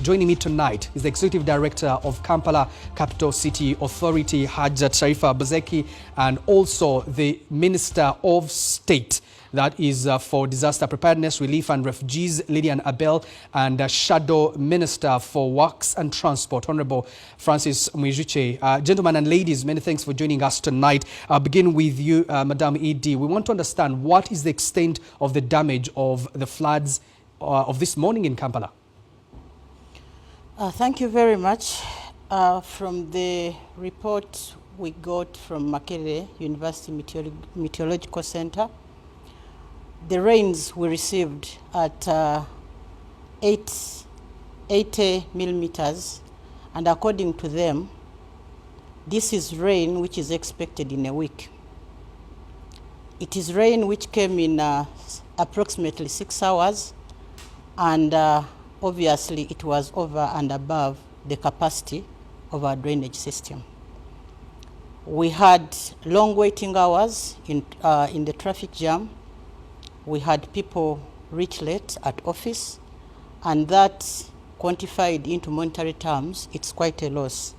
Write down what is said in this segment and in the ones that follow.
Joining me tonight is the Executive Director of Kampala Capital City Authority, Hajja Tarifa Bazeki, and also the Minister of State, that is for Disaster Preparedness, Relief and Refugees, Lydian Abel, and Shadow Minister for Works and Transport, Honorable Francis Mwijuche. Gentlemen and ladies, many thanks for joining us tonight. I'll begin with you, Madam E.D. We want to understand what is the extent of the damage of the floods of this morning in Kampala. Thank you very much. From the report we got from Makerere University Meteorological Center, the rains we received at 80 millimeters, and according to them, this is rain which is expected in a week. It is rain which came in approximately 6 hours, and obviously it was over and above the capacity of our drainage system. We had long waiting hours in the traffic jam. We had people reach late at office, and that quantified into monetary terms, it's quite a loss.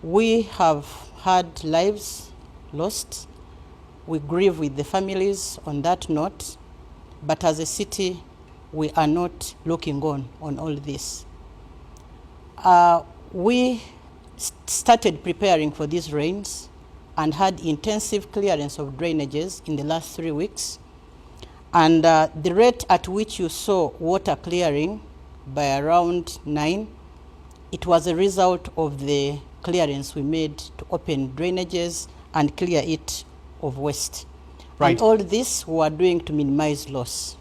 We have had lives lost. We grieve with the families on that note, but as a city, we are not looking on all this. We started preparing for these rains and had intensive clearance of drainages in the last 3 weeks. And the rate at which you saw water clearing by around 9, it was a result of the clearance we made to open drainages and clear it of waste. Right. And all this we are doing to minimize loss.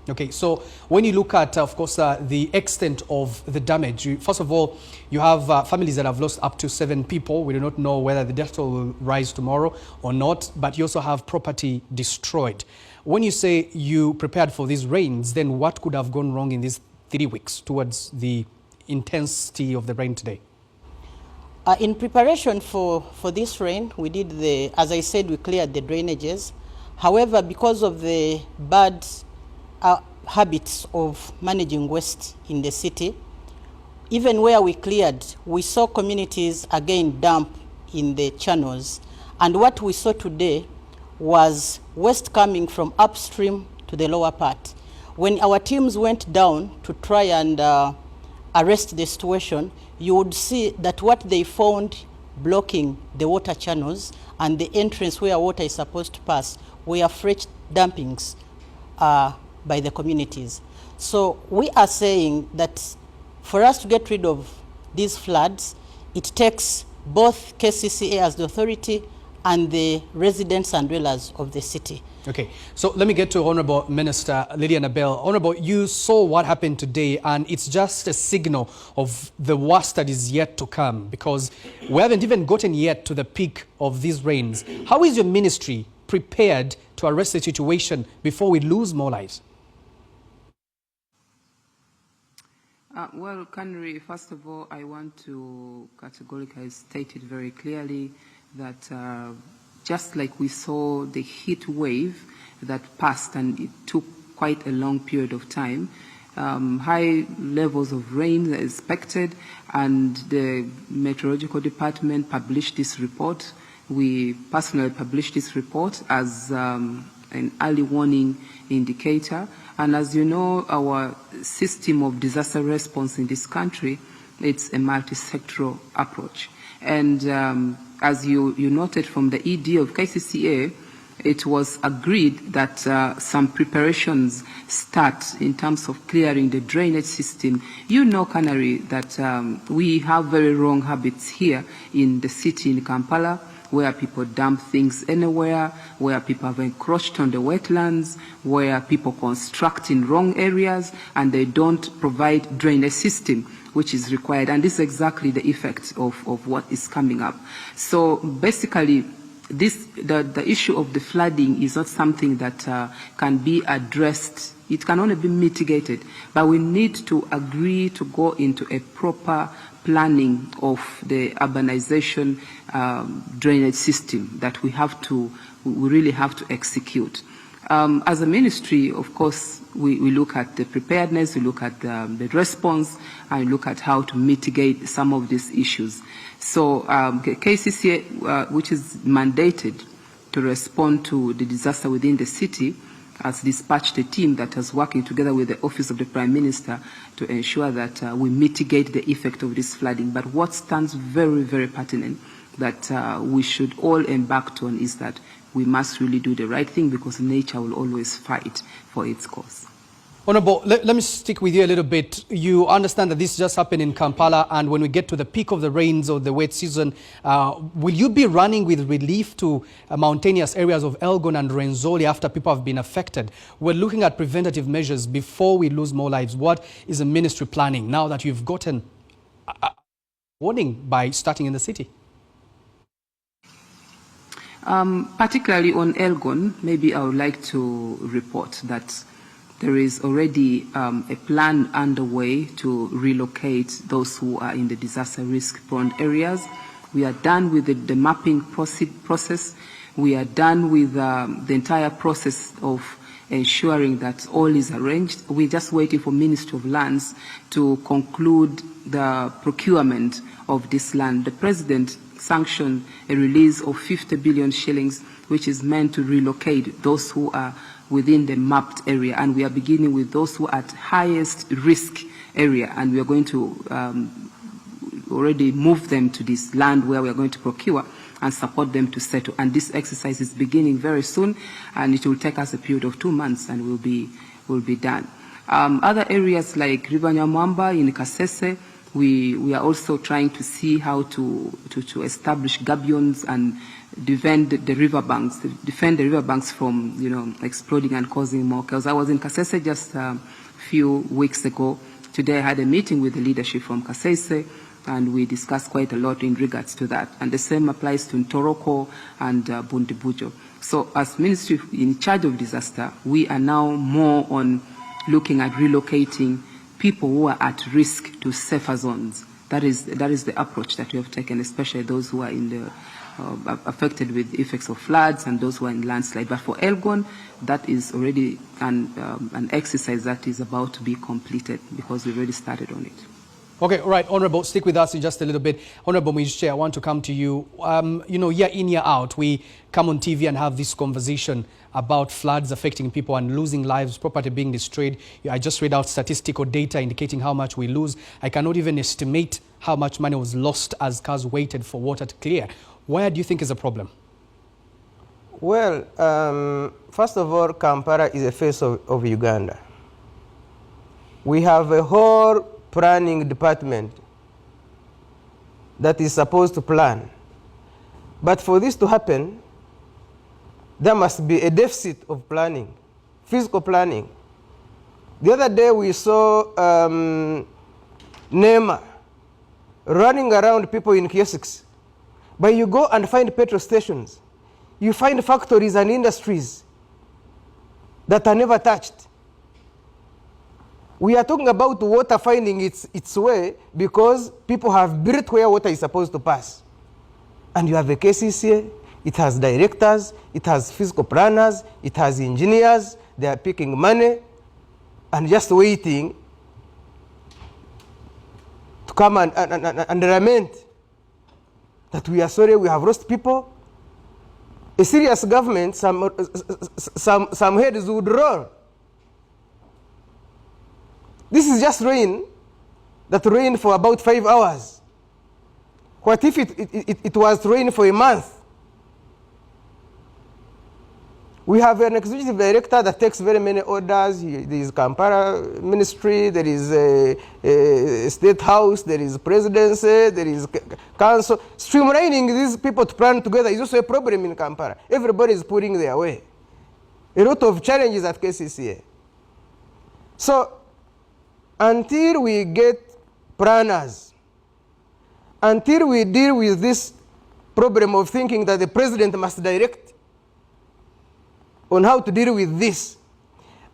Okay, so when you look at, of course, the extent of the damage, first of all, you have families that have lost up to 7 people. We do not know whether the death toll will rise tomorrow or not, but you also have property destroyed. When you say you prepared for these rains, then what could have gone wrong in these 3 weeks towards the intensity of the rain today? In preparation for this rain, we did as I said, we cleared the drainages. However, because of the bad habits of managing waste in the city, even where we cleared, we saw communities again dump in the channels. And what we saw today was waste coming from upstream to the lower part. When our teams went down to try and arrest the situation, you would see that what they found blocking the water channels and the entrance where water is supposed to pass were fresh dumpings by the communities. So we are saying that for us to get rid of these floods, it takes both KCCA as the authority and the residents and dwellers of the city. Okay, so let me get to Honorable Minister Lydian Abel. Honorable, you saw what happened today, and it's just a signal of the worst that is yet to come, because we haven't even gotten yet to the peak of these rains. How is your ministry prepared to arrest the situation before we lose more lives? Well, Canary, first of all, I want to categorically state it very clearly that just like we saw the heat wave that passed and it took quite a long period of time, high levels of rain are expected, and the Meteorological Department published this report. We personally published this report as an early warning indicator. And as you know, our system of disaster response in this country, it's a multi-sectoral approach. And as you noted from the ED of KCCA, it was agreed that some preparations start in terms of clearing the drainage system. You know, Canary, that we have very wrong habits here in the city in Kampala, where people dump things anywhere, where people have encroached on the wetlands, where people construct in wrong areas, and they don't provide drainage system, which is required. And this is exactly the effect of what is coming up. So basically, the issue of the flooding is not something that can be addressed. It can only be mitigated, but we need to agree to go into a proper planning of the urbanization drainage system that we really have to execute. As a ministry, of course, we look at the preparedness, we look at the response, and look at how to mitigate some of these issues. So KCCA, which is mandated to respond to the disaster within the city, has dispatched a team that is working together with the Office of the Prime Minister to ensure that we mitigate the effect of this flooding. But what stands very, very pertinent that we should all embark on is that we must really do the right thing, because nature will always fight for its cause. Honourable, let me stick with you a little bit. You understand that this just happened in Kampala, and when we get to the peak of the rains or the wet season, will you be running with relief to mountainous areas of Elgon and Rwenzori after people have been affected? We're looking at preventative measures before we lose more lives. What is the ministry planning now that you've gotten a warning by starting in the city? Particularly on Elgon, maybe I would like to report that there is already a plan underway to relocate those who are in the disaster risk-prone areas. We are done with the mapping process. We are done with the entire process of ensuring that all is arranged. We're just waiting for Ministry of Lands to conclude the procurement of this land. The President sanctioned a release of 50 billion shillings, which is meant to relocate those who are within the mapped area, and we are beginning with those who are at highest risk area, and we are going to already move them to this land where we are going to procure and support them to settle. And this exercise is beginning very soon, and it will take us a period of 2 months, and will be done. Other areas like River Nyamwamba in Kasese, we are also trying to see how to establish gabions and defend the riverbanks from exploding and causing more chaos. I was in Kasese just a few weeks ago. Today I had a meeting with the leadership from Kasese, and we discussed quite a lot in regards to that. And the same applies to Ntoroko and Bundibujo. So as ministry in charge of disaster, we are now more on looking at relocating people who are at risk to safer zones. That is the approach that we have taken, especially those who are in the affected with the effects of floods and those who are in landslide. But for Elgon, that is already an exercise that is about to be completed, because we've already started on it. Okay, all right, Honourable, stick with us in just a little bit. Honourable Minister Chair, I want to come to you. Year in, year out, we come on TV and have this conversation about floods affecting people and losing lives, property being destroyed. I just read out statistical data indicating how much we lose. I cannot even estimate how much money was lost as cars waited for water to clear. Where do you think is the problem? Well, first of all, Kampala is a face of Uganda. We have a whole planning department that is supposed to plan. But for this to happen, there must be a deficit of planning, physical planning. The other day we saw NEMA running around people in kiosks. But you go and find petrol stations. You find factories and industries that are never touched. We are talking about water finding its way because people have built where water is supposed to pass. And you have a KCCA, it has directors, it has physical planners, it has engineers, they are picking money and just waiting to come and lament that we are sorry, we have lost people. A serious government, some heads would roll. This is just rain that rained for about 5 hours. What if it was rain for a month? We have an executive director that takes very many orders. There is Kampala ministry, there is a state house, there is presidency, there is council. Streamlining these people to plan together is also a problem in Kampala. Everybody is pulling their way. A lot of challenges at KCCA. So until we get planners, until we deal with this problem of thinking that the president must direct on how to deal with this,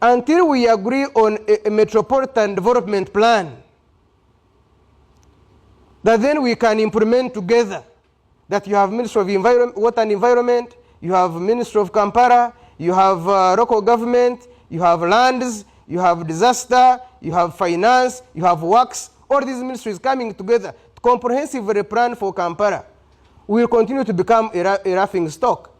until we agree on a metropolitan development plan that then we can implement together, that you have Ministry of Water and Environment, you have Ministry of Kampala, you have local government, you have lands, you have disaster, you have finance, you have works, all these ministries coming together to comprehensively plan for Kampala. We will continue to become a laughing stock.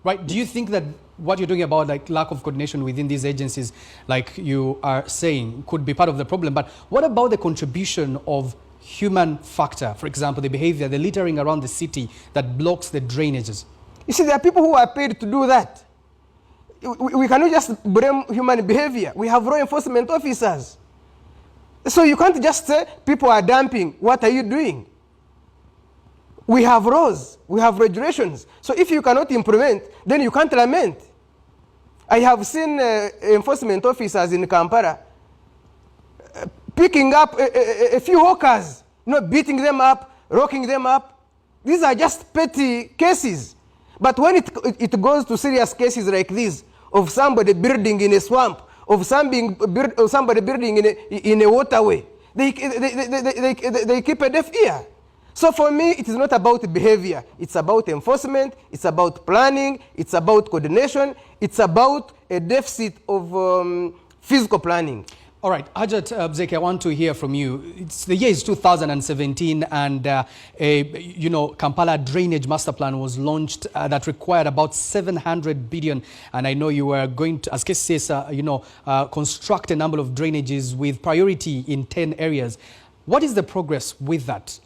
Right. Do you think that what you're doing about like lack of coordination within these agencies, like you are saying, could be part of the problem? But what about the contribution of human factor? For example, the behavior, the littering around the city that blocks the drainages. You see, there are people who are paid to do that. We cannot just blame human behavior. We have law enforcement officers. So you can't just say people are dumping. What are you doing? We have laws. We have regulations. So if you cannot implement, then you can't lament. I have seen enforcement officers in Kampala picking up a few hawkers, beating them up, locking them up. These are just petty cases. But when it goes to serious cases like this, of somebody building in a swamp, of somebody building in a waterway, they keep a deaf ear. So for me, it is not about behavior. It's about enforcement. It's about planning. It's about coordination. It's about a deficit of physical planning. All right, Hajat Bzeki, I want to hear from you. The year is 2017, and Kampala drainage master plan was launched that required about 700 billion. And I know you were going to, as Kesi says, construct a number of drainages with priority in 10 areas. What is the progress with that?